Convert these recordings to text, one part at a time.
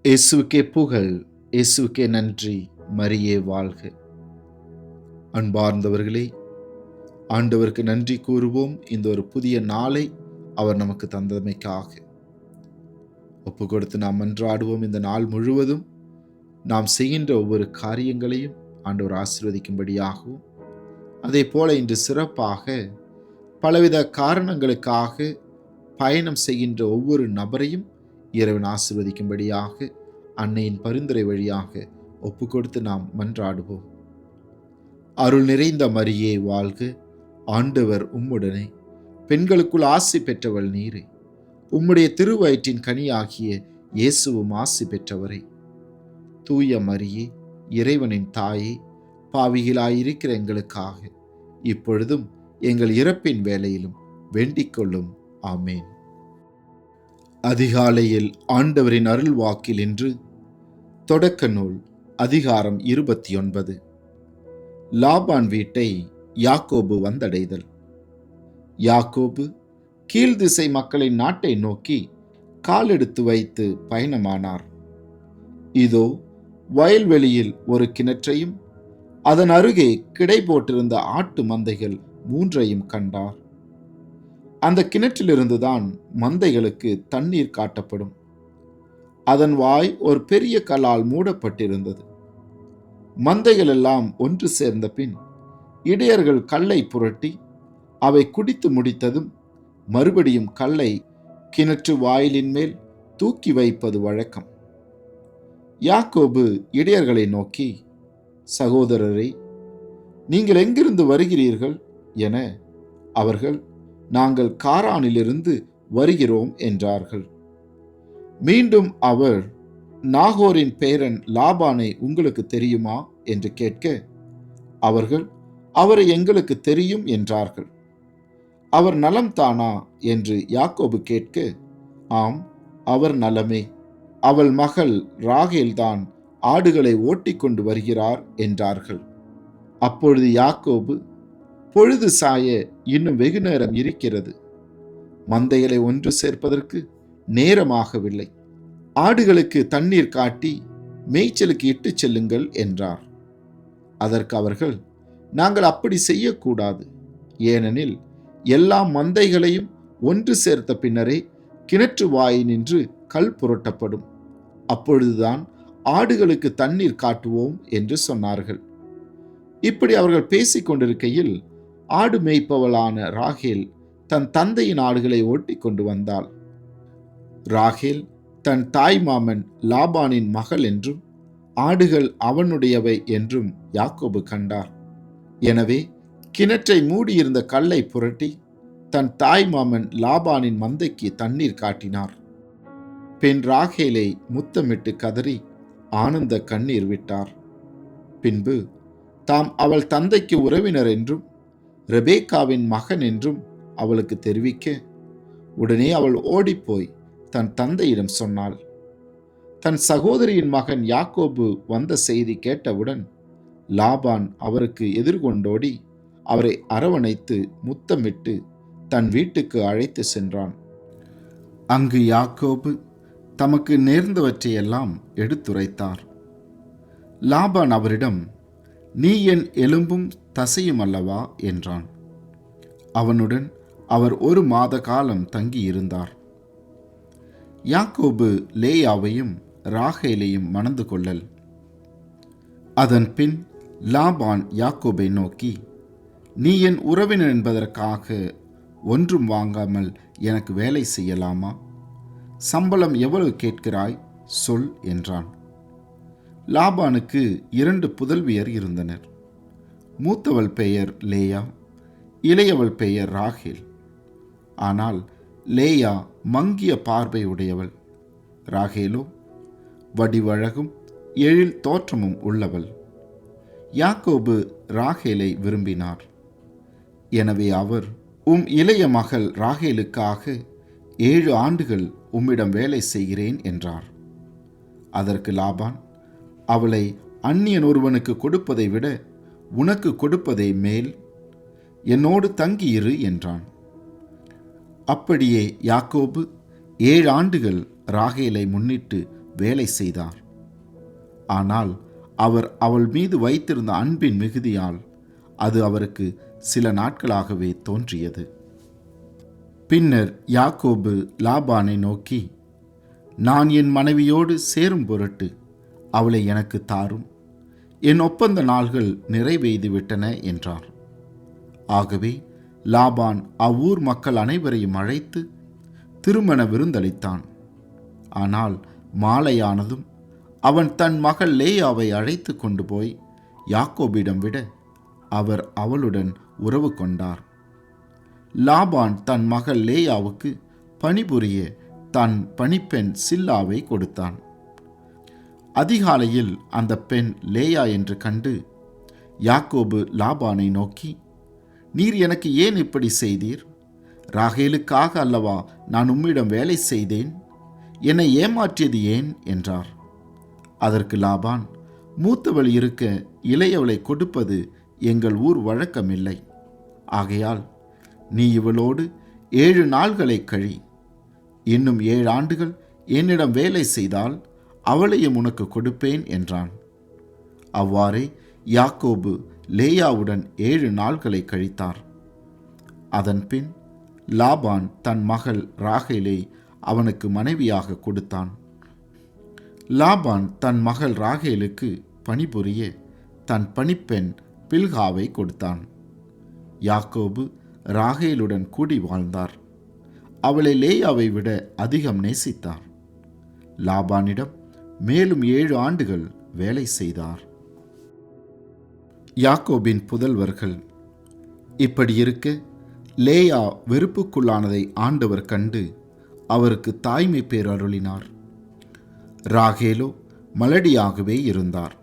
இயேசுவுக்கே புகழ், இயேசுவுக்கே நன்றி, மரியே வாழ்க. அன்பார்ந்தவர்களே, ஆண்டவருக்கு நன்றி கூறுவோம். இந்த ஒரு புதிய நாளை அவர் நமக்கு தந்தமைக்காக ஒப்பு கொடுத்து நாம் மன்றாடுவோம். இந்த நாள் முழுவதும் நாம் செய்கின்ற ஒவ்வொரு காரியங்களையும் ஆண்டவர் ஆசீர்வதிக்கும்படியாகவும், அதே போல இன்று சிறப்பாக பலவித காரணங்களுக்காக பயணம் செய்கின்ற ஒவ்வொரு நபரையும் இறைவன் ஆசீர்வதிக்கும்படியாக அன்னையின் பரிந்துரை வழியாக ஒப்பு கொடுத்து நாம் மன்றாடுவோம். அருள் நிறைந்த மரியே வாழ்க, ஆண்டவர் உம்முடனே, பெண்களுக்குள் ஆசி பெற்றவள் நீரே, உம்முடைய திருவயிற்றின் கனியாகிய இயேசுவும் ஆசி பெற்றவரே. தூய மரியே, இறைவனின் தாயே, பாவிகளாயிருக்கிற எங்களுக்காக இப்பொழுதும் எங்கள் இறப்பின் வேளையிலும் வேண்டிக் கொள்ளும். ஆமேன். அதிகாலையில் ஆண்டவரின் அருள் வாக்கில் இன்று தொடக்க நூல் அதிகாரம் 29. லாபான் வீட்டை யாக்கோபு வந்தடைதல். யாக்கோபு கீழ்திசை மக்களின் நாட்டை நோக்கி காலெடுத்து வைத்து பயணமானார். இதோ வயல்வெளியில் ஒரு கிணற்றையும் அதன் அருகே கிடை போட்டிருந்த ஆட்டு மந்தைகள் 3ஐயும் கண்டார். அந்த கிணற்றிலிருந்துதான் மந்தைகளுக்கு தண்ணீர் காட்டப்படும். அதன் வாய் ஒரு பெரிய கல்லால் மூடப்பட்டிருந்தது. மந்தைகள் எல்லாம் ஒன்று சேர்ந்த பின் இடையர்கள் கல்லை புரட்டி அவை குடித்து முடித்ததும் மறுபடியும் கல்லை கிணற்று வாயிலின் மேல் தூக்கி வைப்பது வழக்கம். யாக்கோபு இடையர்களை நோக்கி, சகோதரரே, நீங்கள் எங்கிருந்து வருகிறீர்கள் என அவர்கள், நாங்கள் காரானிலிருந்து வருகிறோம் என்றார்கள். மீண்டும் அவர், நாகோரின் பேரன் லாபானை உங்களுக்கு தெரியுமா என்று கேட்க அவர்கள், அவரை எங்களுக்கு தெரியும் என்றார்கள். அவர் நலம் தானா என்று யாக்கோபு கேட்க, ஆம், அவர் நலமே, அவள் மகள் ராகேல்தான் ஆடுகளை ஓட்டிக்கொண்டு வருகிறார் என்றார்கள். அப்பொழுது யாக்கோபு, பொழுது சாய இன்னும் வெகு நேரம் இருக்கிறது, மந்தைகளை ஒன்று சேர்ப்பதற்கு நேரமாகவில்லை, ஆடுகளுக்கு தண்ணீர் காட்டி மேய்ச்சலுக்கு இட்டு செல்லுங்கள் என்றார். அதற்கு அவர்கள், நாங்கள் அப்படி செய்யக்கூடாது, ஏனெனில் எல்லா மந்தைகளையும் ஒன்று சேர்த்த பின்னரே கிணற்று வாயினின்று கல் புரட்டப்படும், அப்பொழுதுதான் ஆடுகளுக்கு தண்ணீர் காட்டுவோம் என்று சொன்னார்கள். இப்படி அவர்கள் பேசிக் கொண்டிருக்கையில் ஆடு மேய்ப்பவளான ராகேல் தன் தந்தையின் ஆடுகளை ஓட்டி கொண்டு வந்தாள். ராகேல் தன் தாய் மாமன் லாபானின் மகள் என்றும் ஆடுகள் அவனுடையவை என்றும் யாக்கோபு கண்டார். எனவே கிணற்றை மூடியிருந்த கல்லை புரட்டி தன் தாய் மாமன் லாபானின் மந்தைக்கு தண்ணீர் காட்டினார். பெண் ராகேலை முத்தமிட்டு கதறி ஆனந்த கண்ணீர் விட்டார். பின்பு தாம் அவள் தந்தைக்கு உறவினர் என்றும் ரெபேக்காவின் மகன் என்றும் அவளுக்கு தெரிவிக்க, உடனே அவள் ஓடிப்போய் தன் தந்தையிடம் சொன்னாள். தன் சகோதரியின் மகன் யாக்கோபு வந்த செய்தி கேட்டவுடன் லாபான் அவருக்கு எதிர்கொண்டோடி அவரை அரவணைத்து முத்தமிட்டு தன் வீட்டுக்கு அழைத்து சென்றான். அங்கு யாக்கோபு தமக்கு நேர்ந்தவற்றையெல்லாம் எடுத்துரைத்தார். லாபான் அவரிடம், நீ என் எலும்பும் தசையும் அல்லவா என்றான். அவனுடன் அவர் 1 மாத காலம் தங்கியிருந்தார். யாக்கோபு லேயாவையும் ராகேலையும் மணந்து கொள்ளல். அதன் பின் லாபான் யாக்கோபை நோக்கி, நீ என் உறவினர் என்பதற்காக ஒன்றும் வாங்காமல் எனக்கு வேலை செய்யலாமா? சம்பளம் எவ்வளவு கேட்கிறாய் சொல் என்றான். லாபானுக்கு 2 புதல்வியர் இருந்தனர். மூத்தவள் பெயர் லேயா, இளையவள் பெயர் ராகேல். ஆனால் லேயா மங்கிய பார்வை உடையவள், ராகேலோ வடிவழகும் எழில் தோற்றமும் உள்ளவள். யாக்கோபு ராகேலை விரும்பினார். எனவே அவர், உம் இளைய மகள் ராகேலுக்காக 7 ஆண்டுகள் உம்மிடம் வேலை செய்கிறேன் என்றார். அதற்கு லாபான், அவளை அந்நியன் ஒருவனுக்கு கொடுப்பதை விட உனக்கு கொடுப்பதே மேல், என்னோடு தங்கியிரு என்றான். அப்படியே யாக்கோபு 7 ஆண்டுகள் ராகேலை முன்னிட்டு வேலை செய்தார். ஆனால் அவர் அவள் மீது வைத்திருந்த அன்பின் மிகுதியால் அது அவருக்கு சில நாட்களாகவே தோன்றியது. பின்னர் யாக்கோபு லாபானை நோக்கி, நான் என் மனைவியோடு சேரும் பொருட்டு அவளை எனக்கு தாரும், என் ஒப்பந்த நாள்கள் நிறைவெய்து விட்டன என்றார். ஆகவே லாபான் அவ்வூர் மக்கள் அனைவரையும் அழைத்து திருமண விருந்தளித்தான். ஆனால் மாலையானதும் அவன் தன் மகள் லேயாவை அழைத்து கொண்டு போய் யாக்கோபிடம் விட அவர் அவளுடன் உறவு கொண்டார். லாபான் தன் மகள் லேயாவுக்கு பணிபுரிய தன் பணிப்பெண் சில்லாவை கொடுத்தான். அதிகாலையில் அந்த பெண் லேயா என்று கண்டு யாக்கோபு லாபானை நோக்கி, நீர் எனக்கு ஏன் இப்படி செய்தீர்? ராகேலுக்காக அல்லவா நான் உம்மிடம் வேலை செய்தேன்? என்னை ஏமாற்றியது ஏன் என்றார். அதற்கு லாபான், மூத்தவள் இருக்க இளையவளை கொடுப்பது எங்கள் ஊர் வழக்கமில்லை. ஆகையால் நீ இவளோடு 7 நாள்களை கழி. இன்னும் 7 ஆண்டுகள் என்னிடம் வேலை செய்தால் அவளையும் உனக்கு கொடுப்பேன் என்றான். அவ்வாறே யாக்கோபு லேயாவுடன் 7 நாள்களை கழித்தார். அதன்பின் லாபான் தன் மகள் ராகேலை அவனுக்கு மனைவியாக கொடுத்தான். லாபான் தன் மகள் ராகேலுக்கு பணிபுரிய தன் பணிப்பெண் பில்காவை கொடுத்தான். யாக்கோபு ராகேலுடன் கூடி வாழ்ந்தார். அவளை லேயாவை விட அதிகம் நேசித்தார். லாபானிடம் மேலும் 7 ஆண்டுகள் வேலை செய்தார். யாக்கோபின் புதல்வர்கள். இப்படி இருக்க லேயா வெறுப்புக்குள்ளானதை ஆண்டவர் கண்டு அவருக்கு தாய்மை பேர் அருளினார். ராகேலோ மலடியாகவே இருந்தார்.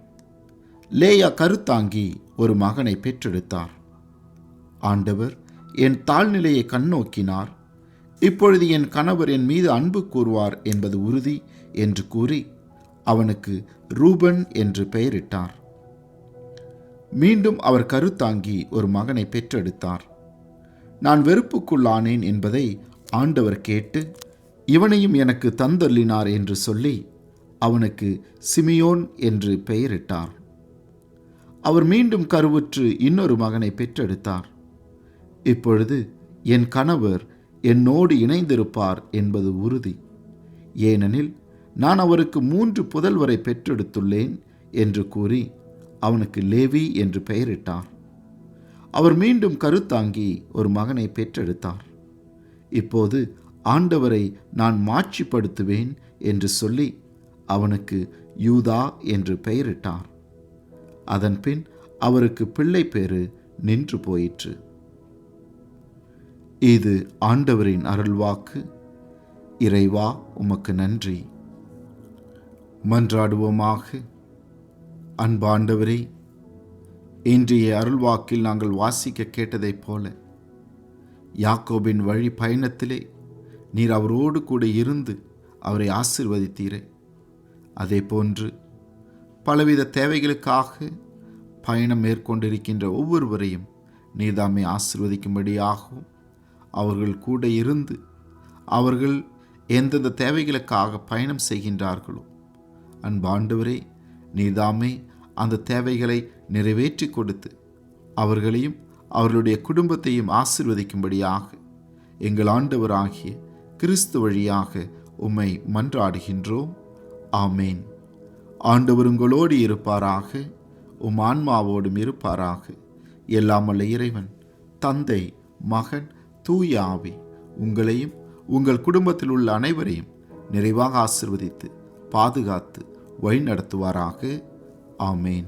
லேயா கருத்தாங்கி ஒரு மகனை பெற்றெடுத்தார். ஆண்டவர் என் தாழ்நிலையை கண்ணோக்கினார். இப்பொழுது என் கணவர் என் மீது அன்பு கூறுவார் என்பது உறுதி என்று கூறி அவனுக்கு ரூபன் என்று பெயரிட்டார். மீண்டும் அவர் கருத்தாங்கி ஒரு மகனை பெற்றெடுத்தார். நான் வெறுப்புக்குள்ளானேன் என்பதை ஆண்டவர் கேட்டு இவனையும் எனக்கு தந்தள்ளினார் என்று சொல்லி அவனுக்கு சிமியோன் என்று பெயரிட்டார். அவர் மீண்டும் கருவுற்று இன்னொரு மகனை பெற்றெடுத்தார். இப்பொழுது என் கணவர் என்னோடு இணைந்திருப்பார் என்பது உறுதி, ஏனெனில் நான் அவருக்கு 3 புதல்வரை பெற்றெடுத்துள்ளேன் என்று கூறி அவனுக்கு லேவி என்று பெயரிட்டார். அவர் மீண்டும் கருத்தாங்கி ஒரு மகனை பெற்றெடுத்தார். இப்போது ஆண்டவரை நான் மாட்சிப்படுத்துவேன் என்று சொல்லி அவனுக்கு யூதா என்று பெயரிட்டார். அதன்பின் அவருக்கு பிள்ளை பேறு நின்று போயிற்று. இது ஆண்டவரின் அருள்வாக்கு. இறைவா, உமக்கு நன்றி. மன்றாடுவோமாக. அன்பாண்டவரே, இன்றைய அருள்வாக்கில் நாங்கள் வாசிக்க கேட்டதைப் போல யாக்கோபின் வழி பயணத்திலே நீர் அவரோடு கூட இருந்து அவரை ஆசீர்வதித்தீரே. அதே போன்று பலவித தேவைகளுக்காக பயணம் மேற்கொண்டிருக்கின்ற ஒவ்வொருவரையும் நீர்தாமே ஆசீர்வதிக்கும்படியாகவும் அவர்கள் கூட இருந்து அவர்கள் எந்தெந்த தேவைகளுக்காக பயணம் செய்கின்றார்களோ அன்பாண்டவரே, நீர்தாமே அந்த தேவைகளை நிறைவேற்றி கொடுத்து அவர்களையும் அவர்களுடைய குடும்பத்தையும் ஆசீர்வதிக்கும்படியாக எங்கள் ஆண்டவராகிய கிறிஸ்து வழியாக உம்மை மன்றாடுகின்றோம். ஆமேன். ஆண்டவர் உங்களோடு இருப்பாராக, உம் ஆன்மாவோடும் இருப்பாராக. எல்லாம் வல்ல இறைவன் தந்தை, மகன், தூய ஆவி உங்களையும் உங்கள் குடும்பத்தில் உள்ள அனைவரையும் நிறைவாக ஆசீர்வதித்து பாதுகாத்து வழி நடத்துவாராக. ஆமேன்.